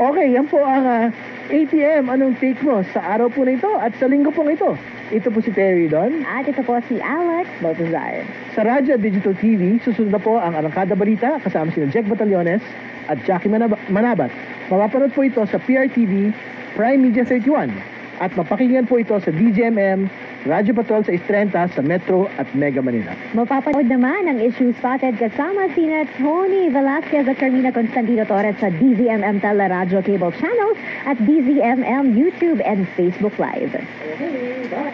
Okay, yan po ang ATM. Anong take mo sa araw po na ito at sa linggo pong ito? Ito po si Terry Don. At ito po si Alex Baltazar. Sa Radyo Digital TV, susunod na po ang Arangkada Balita kasama sina Jack Batallones at Jackie Manabat. Mapapanood po ito sa PRTV, Prime Media 31 at mapakinggan po ito sa DZMM, Radyo Patrol sa Istrenta sa Metro at Mega Manila. Mapapanood naman ang Issue Spotted kasama sina Tony Velasquez at Carmina Constantino Torres sa DZMM Teleradyo Cable Channel at DZMM YouTube and Facebook Live. Okay, bye.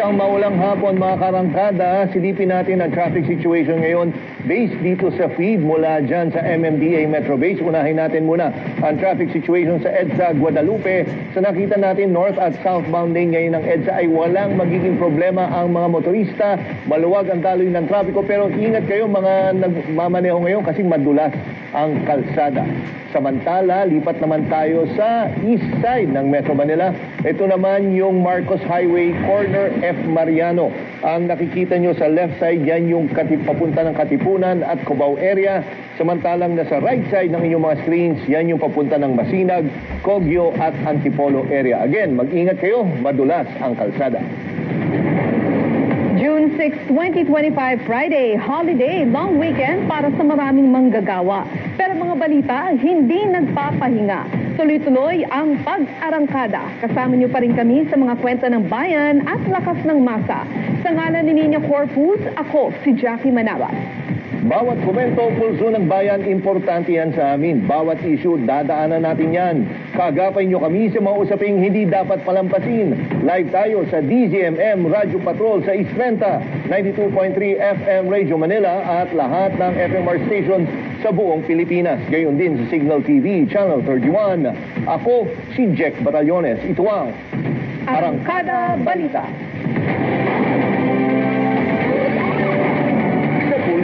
Maulang hapon mga karangkada, silipin natin ang traffic situation ngayon based dito sa feed mula dyan sa MMDA Metro Base. Unahin natin muna ang traffic situation sa EDSA Guadalupe. Sa nakita natin north at southbound lane ngayon ng EDSA ay walang magiging problema ang mga motorista. Maluwag ang daloy ng trapiko pero ingat kayo mga nagmamaneho ngayon kasi madulas ang kalsada. Samantala, lipat naman tayo sa east side ng Metro Manila. Ito naman yung Marcos Highway, corner F. Mariano. Ang nakikita nyo sa left side, yan yung papunta ng Katipunan at Cubao area. Samantalang nasa right side ng inyong mga screens, yan yung papunta ng Masinag, Cogyo at Antipolo area. Again, mag-ingat kayo, madulas ang kalsada. June 6, 2025, Friday, holiday, long weekend para sa maraming manggagawa. Pero mga balita, hindi nagpapahinga. Tuloy-tuloy ang pag-arangkada. Kasama niyo pa rin kami sa mga kwenta ng bayan at lakas ng masa. Sa ngalan ni Nina Corpus, ako si Jackie Manabat. Bawat komento, pulso ng bayan, importante yan sa amin. Bawat issue, dadaanan natin yan. Kaagapay nyo kami sa mga usaping hindi dapat palampasin. Live tayo sa DZMM Radio Patrol sa Istrenta, 92.3 FM Radio Manila at lahat ng FMR stations sa buong Pilipinas. Gayon din sa Signal TV, Channel 31. Ako si Jack Batallones. Ito ang Arangkada Balita.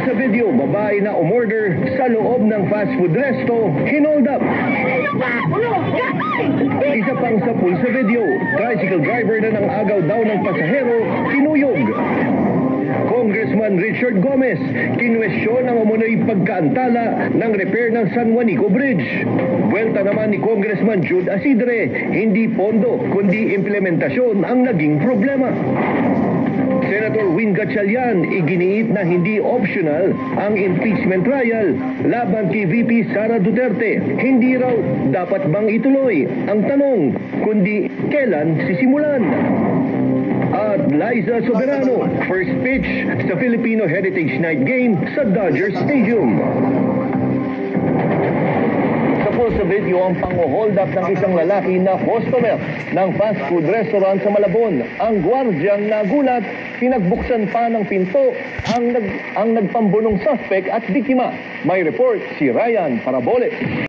Sa video, babae na umorder sa loob ng fast food resto, hinold up. Isa pang sa sa video, tricycle driver na ng agaw daw ng pasahero, kinuyog. Congressman Richard Gomez, kinwestiyon ang umunoy pagkaantala ng repair ng San Juanico Bridge. Buwelta naman ni Congressman Jude Asidre, hindi pondo, kundi implementasyon ang naging problema. Senator Win Gatchalian, iginiit na hindi optional ang impeachment trial laban kay VP Sara Duterte. Hindi raw dapat bang ituloy ang tanong, kundi kailan sisimulan. At Liza Soberano, first pitch sa Filipino Heritage Night Game sa Dodger Stadium. Sa video ang pang-hold up ng isang lalaki na customer ng fast food restaurant sa Malabon. Ang gwardyang nagulat, pinagbuksan pa ng pinto ang nagpambunong suspect at biktima. May report si Ryan Parabole.